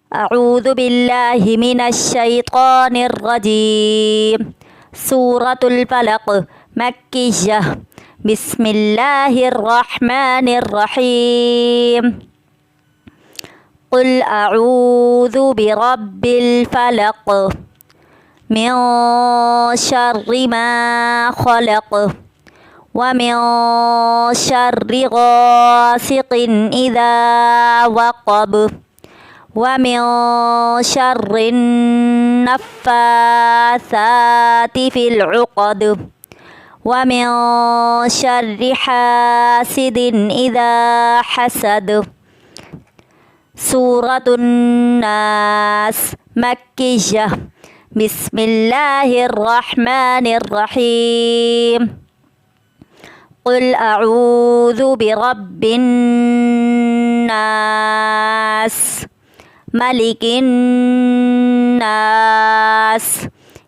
أعوذ بالله من الشيطان الرجيم. سورة الفلق مكية. بسم الله الرحمن الرحيم. قل أعوذ برب الفلق من شر ما خلق ومن شر غاسق إذا وقب ومن شر النفاثات في العقد ومن شر حاسد إذا حسد. سورة الناس مكية. بسم الله الرحمن الرحيم. قل أعوذ برب الناس ملك الناس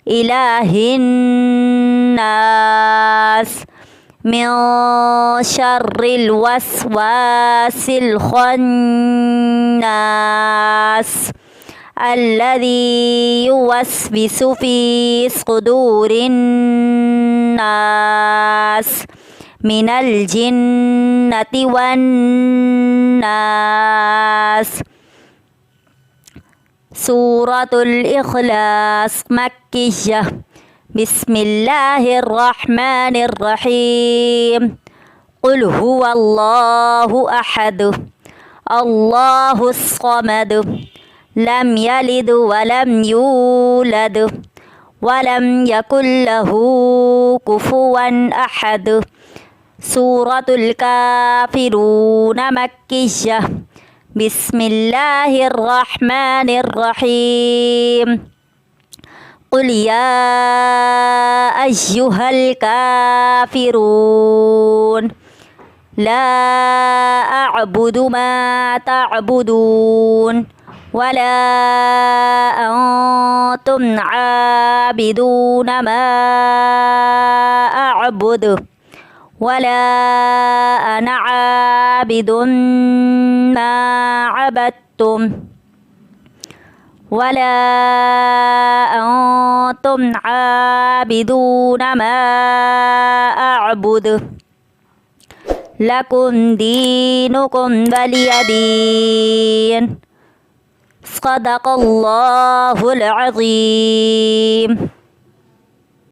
إله الناس من شر الوسواس الخناس الذي يوسوس في صدور الناس من الجنة والناس. سورة الإخلاص مكية. بسم الله الرحمن الرحيم. قل هو الله أحد الله الصمد لم يلد ولم يولد ولم يكن له كفوا أحد. سورة الكافرون مكية. بسم الله الرحمن الرحيم. قل يا أيها الكافرون لا أعبد ما تعبدون ولا أنتم عابدون ما أعبد ولا أنا عابد ما عبدتم ولا أنتم عابدون ما أعبد لكم دينكم ولي دين. صدق الله العظيم.